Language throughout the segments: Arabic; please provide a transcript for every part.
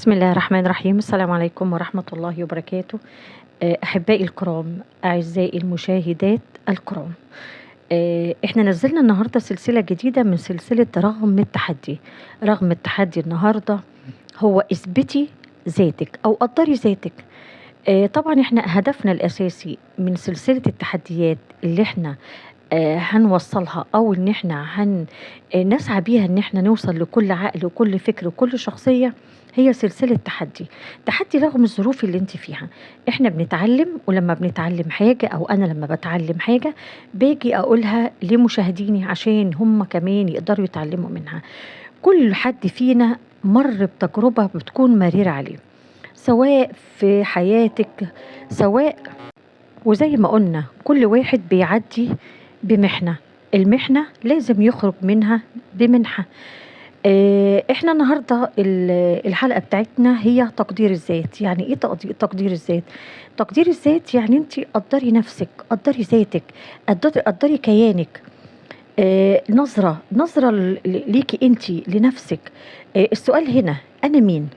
بسم الله الرحمن الرحيم. السلام عليكم ورحمة الله وبركاته. أحبائي الكرام، أعزائي المشاهدات الكرام، إحنا نزلنا النهاردة سلسلة جديدة من سلسلة رغم التحدي. رغم التحدي النهاردة هو اثبتي ذاتك أو قدري ذاتك. طبعا إحنا هدفنا الأساسي من سلسلة التحديات اللي إحنا هنوصلها أو إن إحنا نسعى بيها إن إحنا نوصل لكل عقل وكل فكر وكل شخصية، هي سلسلة تحدي رغم الظروف اللي انت فيها. احنا بنتعلم، ولما بنتعلم حاجة او انا لما بتعلم حاجة باجي اقولها لمشاهديني عشان هم كمان يقدروا يتعلموا منها. كل حد فينا مر بتجربة بتكون مريرة عليه، سواء في حياتك سواء، وزي ما قلنا كل واحد بيعدي بمحنة، المحنة لازم يخرج منها بمنحة. احنا النهاردة الحلقة بتاعتنا هي تقدير الذات. يعني ايه تقدير الذات؟ تقدير الذات يعني انت قدري نفسك، قدري ذاتك، قدري كيانك. نظرة ليكي انت لنفسك. السؤال هنا، انا مين؟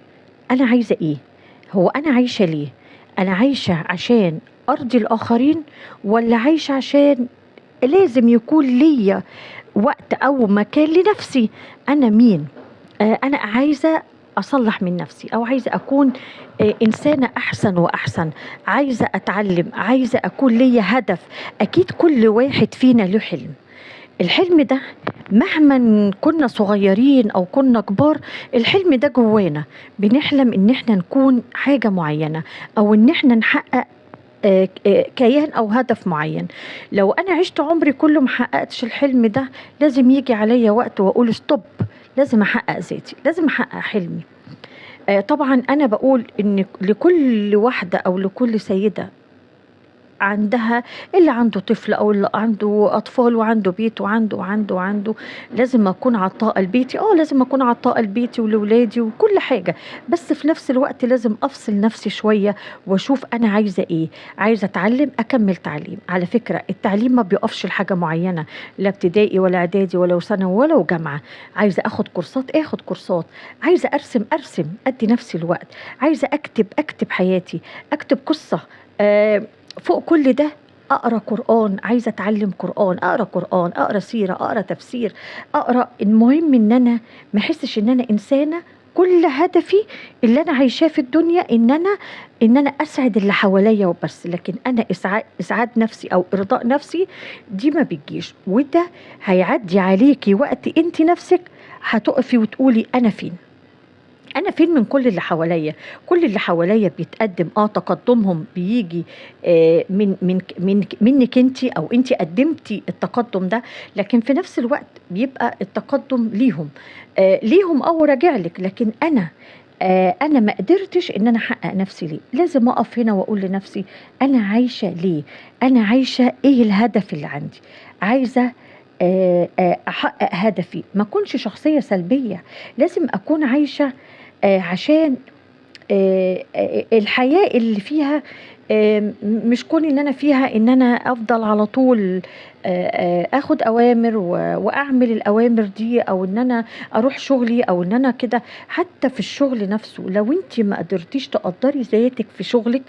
انا عايزة ايه؟ هو انا عايشة ليه؟ انا عايشة عشان ارضي الاخرين، ولا عايشة عشان لازم يكون ليا وقت أو مكان لنفسي؟ أنا مين؟ أنا عايزة أصلح من نفسي، أو عايزة أكون إنسانة أحسن وأحسن، عايزة أتعلم، عايزة أكون ليا هدف. أكيد كل واحد فينا له حلم. الحلم ده مهما كنا صغيرين أو كنا كبار، الحلم ده جوانا. بنحلم إن احنا نكون حاجة معينة، أو إن احنا نحقق كيان أو هدف معين. لو أنا عشت عمري كله محققتش الحلم ده، لازم يجي عليا وقت وأقول ستوب، لازم أحقق ذاتي، لازم أحقق حلمي. طبعا أنا بقول إن لكل واحدة أو لكل سيدة عندها، اللي عنده طفل او اللي عنده اطفال وعنده بيت وعنده لازم اكون عطاء لبيتي. لازم اكون عطاء لبيتي ولولادي وكل حاجة، بس في نفس الوقت لازم افصل نفسي شوية واشوف انا عايزة ايه. عايزة اتعلم، اكمل تعليم. على فكرة التعليم ما بيقفش لحاجة معينة، لا ابتدائي ولا اعدادي ولا ثانوي ولا جامعة. عايزة اخد كورسات، اخد كورسات. عايزة ارسم، ادي نفسي الوقت. عايزة اكتب حياتي، اكتب قصة. فوق كل ده اقرا قران، عايزه اتعلم قران، اقرا قران، اقرا سيره، اقرا تفسير، اقرا. المهم ان انا ما احسش ان انا انسانه كل هدفي اللي انا عايشاه في الدنيا ان انا اسعد اللي حواليا وبس، لكن انا اسعاد نفسي او ارضاء نفسي دي ما بتجيش. وده هيعدي عليكي وقت انت نفسك هتقفي وتقولي انا فين؟ انا فين من كل اللي حواليا؟ كل اللي حواليا بيتقدم، تقدمهم بيجي منك انت، او انت قدمتي التقدم ده، لكن في نفس الوقت بيبقى التقدم ليهم او راجع لك. لكن انا ما قدرتش ان انا احقق نفسي ليه. لازم اقف هنا واقول لنفسي انا عايشه ليه؟ انا عايشه ايه؟ الهدف اللي عندي؟ عايزه احقق هدفي، ما اكونش شخصيه سلبيه. لازم اكون عايشه عشان الحياة اللي فيها، مش كون ان انا فيها ان انا افضل على طول اخد اوامر واعمل الاوامر دي، او ان انا اروح شغلي، او ان انا كده. حتى في الشغل نفسه، لو انت ما قدرتيش تقدري ذاتك في شغلك،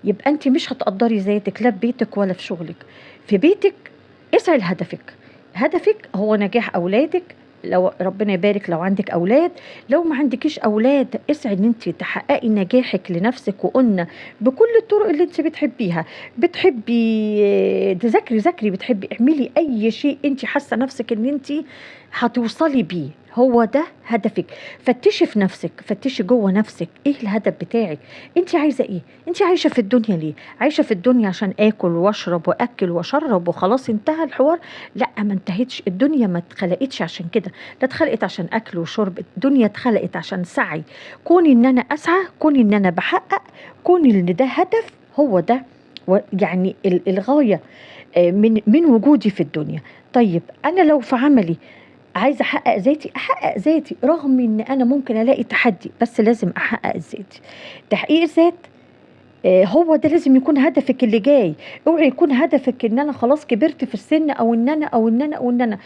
يبقى انت مش هتقدري ذاتك لا في بيتك ولا في شغلك. في بيتك اسعي لهدفك. هدفك هو نجاح اولادك، لو ربنا يبارك لو عندك اولاد. لو ما عندكيش اولاد، اسعي ان انت تحققي نجاحك لنفسك. وقلنا بكل الطرق اللي انت بتحبيها. بتحبي تذاكري، ذاكري. بتحبي اعملي اي شيء انت حاسه نفسك ان انت هتوصلي بيه، هو ده هدفك. فتشي في نفسك، فتشي جوه نفسك ايه الهدف بتاعك. انت عايزه ايه؟ انت عايشه في الدنيا ليه؟ عايشه في الدنيا عشان اكل واشرب واكل واشرب وخلاص انتهى الحوار؟ لا، ما انتهتش. الدنيا ما اتخلقتش عشان كده. لا اتخلقت عشان اكل وشرب، الدنيا اتخلقت عشان سعي. كوني ان انا اسعى، كوني ان انا بحقق، كوني ان ده هدف، هو ده يعني الغايه من وجودي في الدنيا. طيب انا لو في عملي عايزه احقق ذاتي، احقق ذاتي رغم ان انا ممكن الاقي تحدي، بس لازم احقق ذاتي. تحقيق الذات هو ده لازم يكون هدفك اللي جاي. اوعي يكون هدفك ان انا خلاص كبرت في السن، او ان انا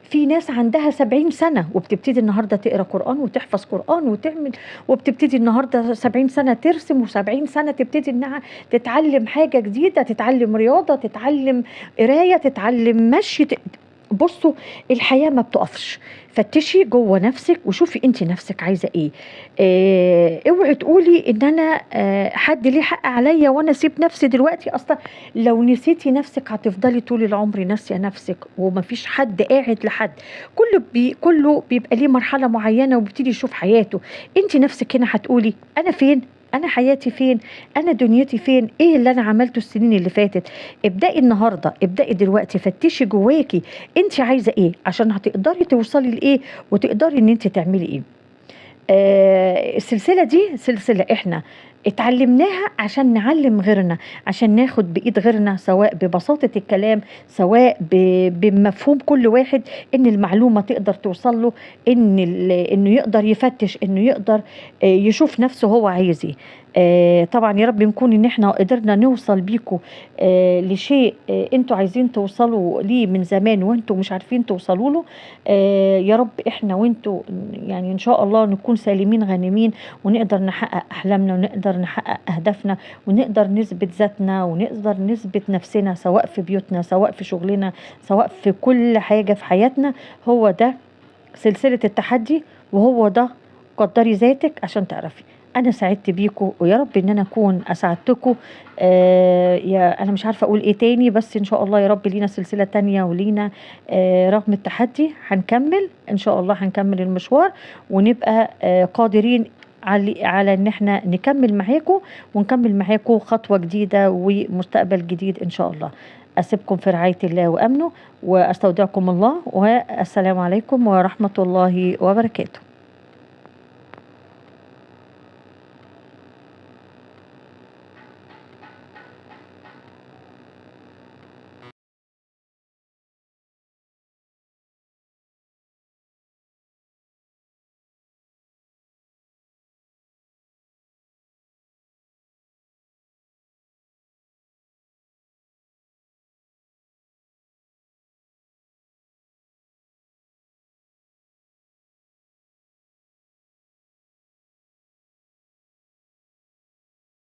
في ناس عندها 70 سنة وبتبتدي النهاردة تقرأ قرآن وتحفظ قرآن وتعمل، وبتبتدي النهاردة 70 سنة ترسم، و70 سنة تبتدي انها تتعلم حاجة جديدة، تتعلم رياضة، تتعلم قراية، تتعلم مشي. بصوا، الحياة ما بتقفش. فتشي جوه نفسك وشوفي انت نفسك عايزة ايه. اوعي تقولي ان انا حد ليه حق عليا وانا اسيب نفسي دلوقتي. اصلا لو نسيتي نفسك هتفضلي طول العمر ناسية نفسك، ومفيش حد قاعد لحد. كله بيبقى ليه مرحلة معينة وبيبتدي يشوف حياته. انت نفسك هنا هتقولي انا فين، انا حياتي فين، انا دنيتي فين، ايه اللي انا عملته السنين اللي فاتت. ابدأي النهاردة، ابدأي دلوقتي، فتشي جواكي انت عايزة ايه عشان هتقدري توصلي لايه، وتقدري ان انت تعملي ايه. السلسلة دي سلسلة احنا اتعلمناها عشان نعلم غيرنا، عشان ناخد بإيد غيرنا، سواء ببساطة الكلام، سواء بمفهوم كل واحد، ان المعلومة تقدر توصل له، انه يقدر يفتش، انه يقدر يشوف نفسه هو عايز ايه. طبعا يا رب نكون ان احنا قدرنا نوصل بيكم لشيء انتوا عايزين توصلوا ليه من زمان وانتوا مش عارفين توصلوا له. يا رب احنا وانتوا يعني ان شاء الله نكون سالمين غانمين، ونقدر نحقق احلامنا، ونقدر نحقق اهدافنا، ونقدر نثبت ذاتنا، ونقدر نثبت نفسنا، سواء في بيوتنا، سواء في شغلنا، سواء في كل حاجة في حياتنا. هو ده سلسلة التحدي، وهو ده قدري ذاتك عشان تعرفي. انا سعدت بيكم، ويا رب ان انا اكون اسعدتكم. يا انا مش عارفه اقول ايه تاني، بس ان شاء الله يا رب لينا سلسله تانية، ولينا رغم التحدي هنكمل ان شاء الله، هنكمل المشوار، ونبقى قادرين على ان احنا نكمل معاكم، ونكمل معاكم خطوه جديده ومستقبل جديد ان شاء الله. اسيبكم في رعايه الله وامنه، واستودعكم الله، والسلام عليكم ورحمه الله وبركاته.